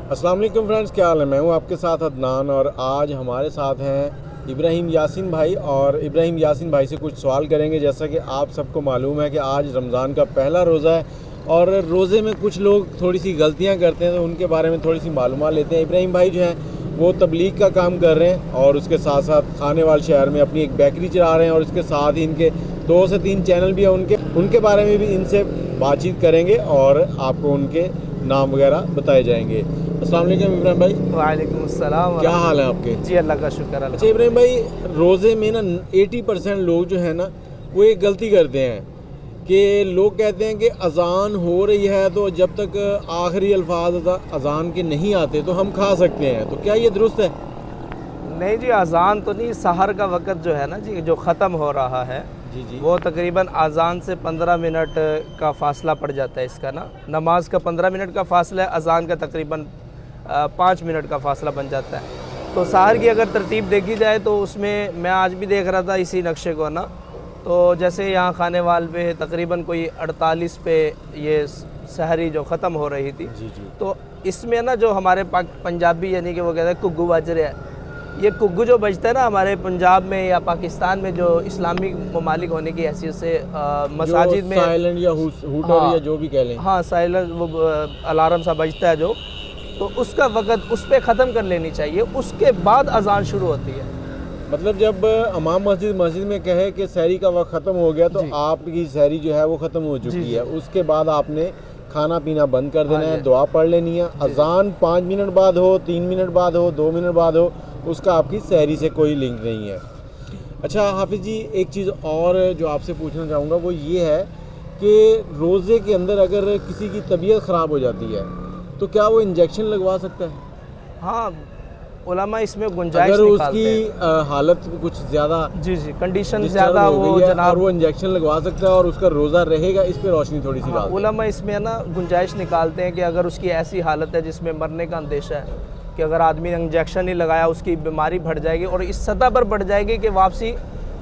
अस्सलाम वालेकुम फ्रेंड्स, क्या हाल है। मैं हूं आपके साथ अदनान और आज हमारे साथ हैं इब्राहिम यासीन भाई। और इब्राहिम यासीन भाई से कुछ सवाल करेंगे। जैसा कि आप सबको मालूम है कि आज रमज़ान का पहला रोज़ा है और रोज़े में कुछ लोग थोड़ी सी गलतियां करते हैं, तो उनके बारे में थोड़ी सी मालूमात लेते हैं। इब्राहिम भाई जो हैं वो तबलीग का काम कर रहे हैं और उसके साथ साथ खानेवाल शहर में अपनी एक बेकरी चला रहे हैं और उसके साथ ही इनके 2 से 3 चैनल भी हैं। उनके बारे में भी इनसे बातचीत करेंगे और आपको उनके नाम वगैरह बताए जाएंगे। अस्सलाम वालेकुम इब्राहिम भाई। वालेकुम अस्सलाम। क्या हाल है आपके? जी अल्लाह का शुक्र। अच्छा इब्राहिम भाई, रोज़े में ना 80% लोग जो है ना वो एक गलती करते हैं कि लोग कहते हैं कि अज़ान हो रही है तो जब तक आखिरी अल्फाज अज़ान के नहीं आते तो हम खा सकते हैं, तो क्या ये दुरुस्त है? नहीं जी, अज़ान तो नहीं, सहर का वक़्त जो है ना जी, जो ख़त्म हो रहा है जी वो तकरीबन अज़ान से 15 मिनट का फ़ासला पड़ जाता है इसका ना। नमाज का 15 मिनट का फ़ासला है, अज़ान का तकरीबन 5 मिनट का फ़ासला बन जाता है। तो सहर की अगर तरतीब देखी जाए तो उसमें मैं आज भी देख रहा था इसी नक्शे को ना, तो जैसे यहाँ खानेवाल पे तकरीबन कोई 48 पे ये सहरी जो ख़त्म हो रही थी। जी तो इसमें ना जो हमारे पंजाबी यानी कि वो कहते हैं कुग्गू बज रहे हैं, ये कुग्गू जो बजता है ना हमारे पंजाब में या पाकिस्तान में, जो इस्लामी ममालिक होने की हैसियत से मसाजिद में साइलेंट या हूटर या जो भी कह लें, हाँ साइलेंट वो अलार्म सा बजता है जो, तो उसका वक़्त उस पर ख़त्म कर लेनी चाहिए, उसके बाद अज़ान शुरू होती है। मतलब जब इमाम मस्जिद में कहे कि सहरी का वक्त ख़त्म हो गया तो आपकी सहरी जो है वो ख़त्म हो चुकी है, उसके बाद आपने खाना पीना बंद कर देना है, दुआ पढ़ लेनी है। अज़ान 5 मिनट बाद हो, 3 मिनट बाद हो, 2 मिनट बाद हो, उसका आपकी सहरी से कोई लिंक नहीं है। अच्छा हाफिज़ जी, एक चीज़ और जो आपसे पूछना चाहूँगा वो ये है कि रोज़े के अंदर अगर किसी की तबीयत ख़राब हो जाती है तो क्या वो इंजेक्शन लगवा सकता है? हाँ, उलमा इसमें गुंजाइश अगर निकालते हैं। उसकी हालत कुछ ज़्यादा जी कंडीशन ज़्यादा हो जनाब, और वो इंजेक्शन लगवा सकता है और उसका रोज़ा रहेगा, इस पे रोशनी थोड़ी सी डालते हैं। उलमा इसमें ना गुंजाइश निकालते हैं कि अगर उसकी ऐसी हालत है जिसमें मरने का अंदेशा है कि अगर आदमी ने इंजेक्शन नहीं लगाया उसकी बीमारी बढ़ जाएगी और इस सतह पर बढ़ जाएगी कि वापसी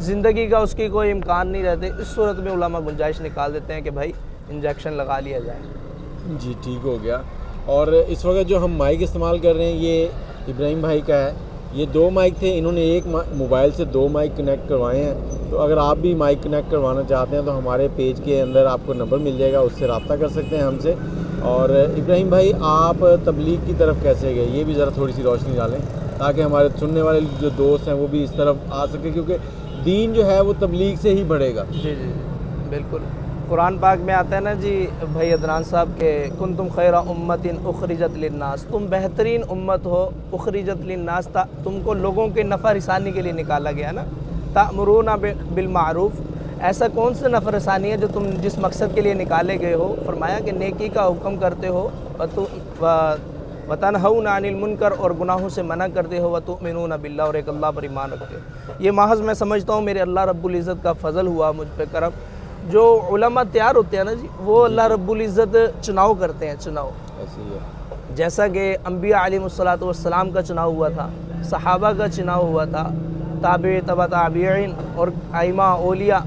ज़िंदगी का उसकी कोई इम्कान नहीं रहते, इस सूरत में उलमा गुंजाइश निकाल देते हैं कि भाई इंजेक्शन लगा लिया जाए। जी ठीक हो गया। और इस वक्त जो हम माइक इस्तेमाल कर रहे हैं ये इब्राहिम भाई का है। ये 2 माइक थे, इन्होंने एक मोबाइल से 2 माइक कनेक्ट करवाए हैं। तो अगर आप भी माइक कनेक्ट करवाना चाहते हैं तो हमारे पेज के अंदर आपको नंबर मिल जाएगा, उससे रब्ता कर सकते हैं हमसे। और इब्राहिम भाई, आप तबलीग की तरफ कैसे गए, ये भी ज़रा थोड़ी सी रोशनी डालें ताकि हमारे सुनने वाले जो दोस्त हैं वो भी इस तरफ आ सके, क्योंकि दीन जो है वो तबलीग से ही बढ़ेगा। जी बिल्कुल। कुरान पाक में आता है ना जी भाई अदनान साहब के, कुंतुम खैरा उम्मतिन उखरिजत लिन्नास, तुम बेहतरीन उम्मत हो, उखरिजत लिन्नास, तुमको लोगों के नफ़ा रिसानी के लिए निकाला गया ना। तामुरूना बिल मारूफ, ऐसा कौन सा नफ़ा रसानी है जो तुम जिस मकसद के लिए निकाले गए हो? फरमाया कि नेकी का हुक्म करते हो वतनहौना अनिल मुनकर, और गुनाहों से मना करते हो, वतुमिनूना बिल्लाह, और एक अल्लाह पर ईमान रखते हो। ये महज मैं समझता हूँ मेरे अल्लाह रब्बुल इज़्ज़त का फ़ज़ल हुआ मुझ पे करम। जो उलमा तैयार होते हैं ना जी, वो अल्लाह रब्बुल इज़्ज़त चुनाव करते हैं, चुनाव ऐसे ही है। जैसा कि अम्बिया अलैहिमुस्सलातु वस्सलाम का चुनाव हुआ था, सहाबा का चुनाव हुआ था, ताबे तबा ताबीईन और आइमा औलिया,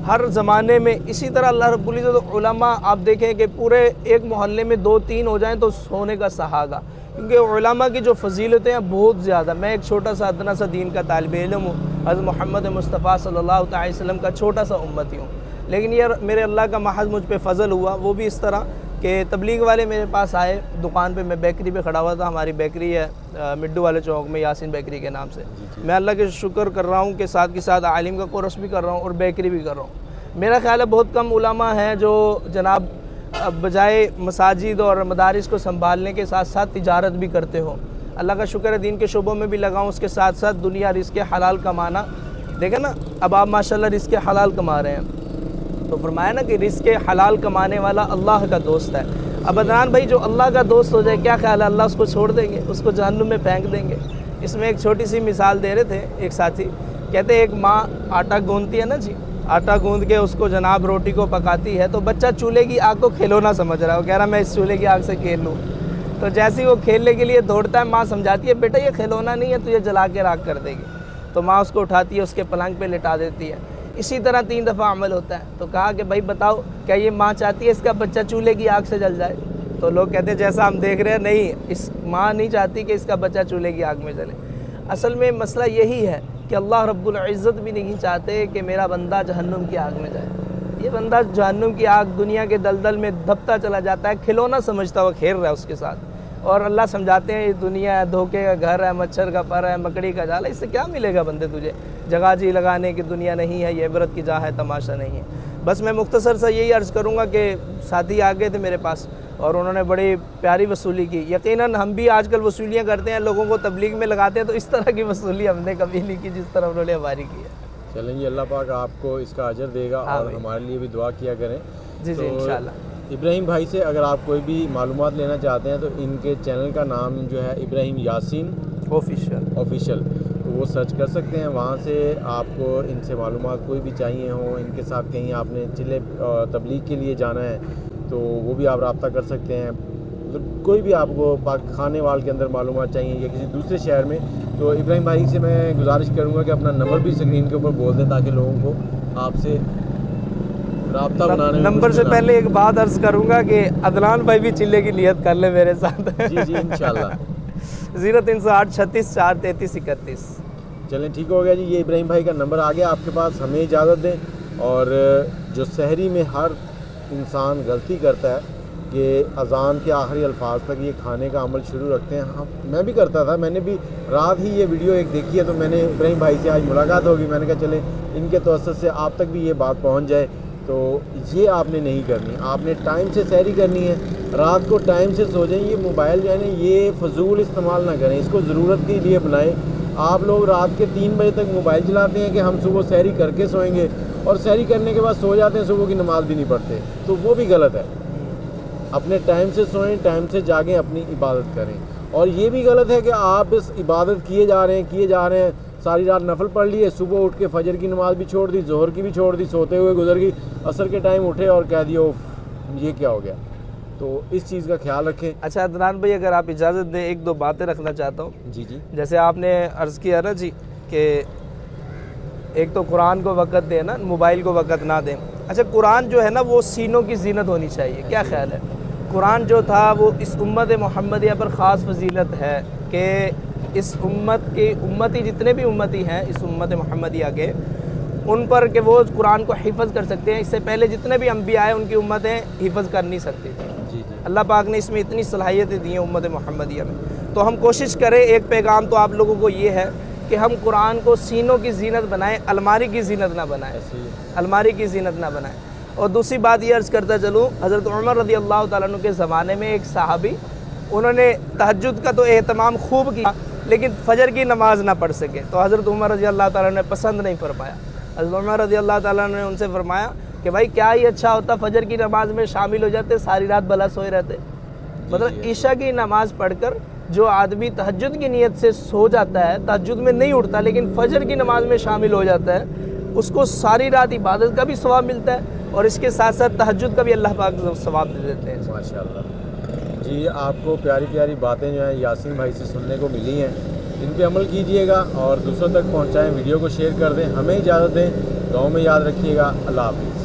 हर ज़माने में इसी तरह अल्लाह रब्बुल इज़्ज़त उलमा, आप देखें कि पूरे एक मोहल्ले में 2-3 हो जाएं तो सोने का सहागा, क्योंकि उलमा की जो फजीलतें हैं बहुत ज़्यादा। मैं एक छोटा सा अदना सा दीन का तालिब इल्म हूँ, हज़रत मोहम्मद मुस्तफ़ा सल्लल्लाहु अलैहि वसल्लम का छोटा सा उम्मती हूँ, लेकिन ये मेरे अल्लाह का महज मुझ पे फ़ज़ल हुआ वो भी इस तरह कि तबलीग वाले मेरे पास आए दुकान पे। मैं बेकरी पे खड़ा हुआ था, हमारी बेकरी है मिड्डू वाले चौक में, यासीन बेकरी के नाम से। मैं अल्लाह के शुक्र कर रहा हूँ कि साथ के साथ आलिम का कोर्स भी कर रहा हूँ और बेकरी भी कर रहा हूँ। मेरा ख़्याल है बहुत कम उलमा हैं जो जनाब बजाय मसाजिद और मदारिस को संभालने के साथ साथ तिजारत भी करते हो। अल्लाह का शुक्र है दीन के शोबों में भी लगाऊँ, उसके साथ साथ दुनिया रिज़्क़ हलाल कमाना। देखें ना, अब आप माशाल्लाह रिज़्क़ हलाल कमा रहे हैं, तो फरमाया ना कि रिज़्क़ हलाल कमाने वाला अल्लाह का दोस्त है। अब अदनान भाई, जो अल्लाह का दोस्त हो जाए, क्या ख्याल है अल्लाह उसको छोड़ देंगे, उसको जहन्नुम में फेंक देंगे? इसमें एक छोटी सी मिसाल दे रहे थे एक साथी, कहते एक माँ आटा गूंदती है ना जी, आटा गूंद के उसको जनाब रोटी को पकाती है, तो बच्चा चूल्हे की आग को खिलौना समझ रहा है, वो कह रहा मैं इस चूल्हे की आग से खेल लूँ। तो जैसे ही वो खेलने के लिए दौड़ता है, माँ समझाती है बेटा ये खिलौना नहीं है, तुझे जला के राख कर देगी। तो माँ उसको उठाती है, उसके पलंग पे लिटा देती है। इसी तरह 3 दफ़ा अमल होता है। तो कहा कि भाई बताओ, क्या ये माँ चाहती है इसका बच्चा चूल्हे की आग से जल जाए? تو لوگ کہتے ہیں جیسا ہم دیکھ رہے ہیں، نہیں، اس ماں نہیں چاہتی کہ اس کا بچہ چولہے کی آگ میں جلے۔ اصل میں مسئلہ یہی ہے کہ اللہ رب العزت بھی نہیں چاہتے کہ میرا بندہ جہنم کی آگ میں جائے۔ یہ بندہ جہنم کی آگ دنیا کے دلدل میں دبتا چلا جاتا ہے، کھلونا سمجھتا ہوا کھیل رہا ہے اس کے ساتھ، اور اللہ سمجھاتے ہیں یہ دنیا ہے، دھوکے کا گھر ہے، مچھر کا پر ہے، مکڑی کا جال ہے، اس سے کیا ملے گا بندے تجھے؟ جگہ جی لگانے کی دنیا نہیں ہے، یہ عبرت کی جا ہے، تماشا نہیں ہے۔ بس میں مختصر سا یہی عرض کروں گا کہ ساتھی آ گئے تھے میرے پاس اور انہوں نے بڑی پیاری وصولی کی۔ یقیناً ہم بھی آج کل وصولیاں کرتے ہیں، لوگوں کو تبلیغ میں لگاتے ہیں، تو اس طرح کی وصولی ہم نے کبھی نہیں کی جس طرح انہوں نے ہماری کی ہے۔ چلیں جی، اللہ پاک آپ کو اس کا اجر دے گا، اور ہمارے لیے بھی دعا کیا کریں۔ جی جی انشاءاللہ۔ ابراہیم بھائی سے اگر آپ کوئی بھی معلومات لینا چاہتے ہیں تو ان کے چینل کا نام جو ہے ابراہیم یاسین آفیشیل، تو وہ سرچ کر سکتے ہیں، وہاں سے آپ کو ان سے معلومات کوئی بھی چاہیے ہوں، ان کے ساتھ کہیں آپ نے چلے تبلیغ کے لیے جانا ہے تو وہ بھی آپ رابطہ کر سکتے ہیں۔ کوئی بھی آپ کو پاک خانے وال کے اندر معلومات چاہیے یا کسی دوسرے شہر میں، تو ابراہیم بھائی سے میں گزارش کروں گا کہ اپنا نمبر بھی اسکرین کے اوپر بول دیں تاکہ لوگوں کو آپ سے رابطہ بنانے میں نمبر سے پہلے ایک بات عرض کروں گا کہ عدنان بھائی بھی چلے کی نیت کر لے میرے ساتھ۔ جی جی انشاءاللہ۔ 0308 36 4 33 31۔ چلیں ٹھیک ہو گیا جی، یہ ابراہیم بھائی کا نمبر آ گیا آپ کے پاس۔ ہمیں اجازت دیں، اور جو سحری میں ہر انسان غلطی کرتا ہے کہ اذان کے آخری الفاظ تک یہ کھانے کا عمل شروع رکھتے ہیں، ہم میں بھی کرتا تھا، میں نے بھی رات ہی یہ ویڈیو ایک دیکھی ہے، تو میں نے ابراہیم بھائی سے آج ملاقات ہوگی، میں نے کہا چلیں ان کے توسط سے آپ تک بھی یہ بات پہنچ جائے۔ تو یہ آپ نے نہیں کرنی، آپ نے ٹائم سے سحری کرنی ہے، رات کو ٹائم سے سو جائیں۔ یہ موبائل جو ہے نا یہ فضول استعمال نہ کریں، اس کو ضرورت کے لیے بنائیں۔ آپ لوگ رات کے 3 بجے تک موبائل چلاتے ہیں کہ ہم صبح سحری کر کے سوئیں گے، اور سحری کرنے کے بعد سو جاتے ہیں، صبح کی نماز بھی نہیں پڑھتے، تو وہ بھی غلط ہے۔ اپنے ٹائم سے سوئیں، ٹائم سے جاگیں، اپنی عبادت کریں۔ اور یہ بھی غلط ہے کہ آپ اس عبادت کیے جا رہے ہیں، ساری رات نفل پڑھ لیے، صبح اٹھ کے فجر کی نماز بھی چھوڑ دی، ظہر کی بھی چھوڑ دی، سوتے ہوئے گزر گئی، عصر کے ٹائم اٹھے اور کہہ دیا یہ کیا ہو گیا۔ تو اس چیز کا خیال رکھیں۔ اچھا عدنان بھائی اگر آپ اجازت دیں، 1-2 باتیں رکھنا چاہتا ہوں۔ جی جی۔ جیسے آپ نے عرض کیا نا جی کہ ایک تو قرآن کو وقت دیں نا، موبائل کو وقت نہ دیں۔ اچھا قرآن جو ہے نا وہ سینوں کی زینت ہونی چاہیے، کیا خیال ہے؟ قرآن جو تھا وہ اس امت محمدیہ پر خاص فضیلت ہے کہ اس امت کے امتی جتنے بھی امتی ہیں اس امت محمدیہ کے، ان پر کہ وہ قرآن کو حفظ کر سکتے ہیں۔ اس سے پہلے جتنے بھی انبیاء ہیں ان کی امتیں حفظ کر نہیں سکتی تھیں۔ جی جی۔ اللہ پاک نے اس میں اتنی صلاحیتیں دی ہیں امت محمدیہ میں، تو ہم کوشش کریں، ایک پیغام تو آپ لوگوں کو یہ ہے کہ ہم قرآن کو سینوں کی زینت بنائیں، الماری کی زینت نہ بنائیں، الماری کی زینت نہ بنائیں۔ اور دوسری بات یہ عرض کرتا چلوں، حضرت عمر رضی اللہ تعالیٰ عنہ کے زمانے میں ایک صحابی، انہوں نے تہجد کا تو اہتمام خوب کیا لیکن فجر کی نماز نہ پڑھ سکے، تو حضرت عمر رضی اللہ تعالیٰ نے پسند نہیں فرمایا۔ حضرت عمر رضی اللہ تعالیٰ نے ان سے فرمایا کہ بھائی کیا ہی اچھا ہوتا فجر کی نماز میں شامل ہو جاتے، ساری رات بھلا سوئے رہتے۔ مطلب عشاء کی نماز پڑھ کر جو آدمی تہجد کی نیت سے سو جاتا ہے، تہجد میں نہیں اٹھتا لیکن فجر کی نماز میں شامل ہو جاتا ہے، اس کو ساری رات عبادت کا بھی ثواب ملتا ہے اور اس کے ساتھ ساتھ تہجد کا بھی اللہ پاک ثواب دے دیتے ہیں۔ ماشاءاللہ جی، آپ کو پیاری پیاری باتیں جو ہیں یاسین بھائی سے سننے کو ملی ہیں، ان پہ عمل کیجئے گا اور دوسروں تک پہنچائیں، ویڈیو کو شیئر کر دیں۔ ہمیں اجازت دیں، دعاؤں میں یاد رکھیے گا۔ اللہ حافظ۔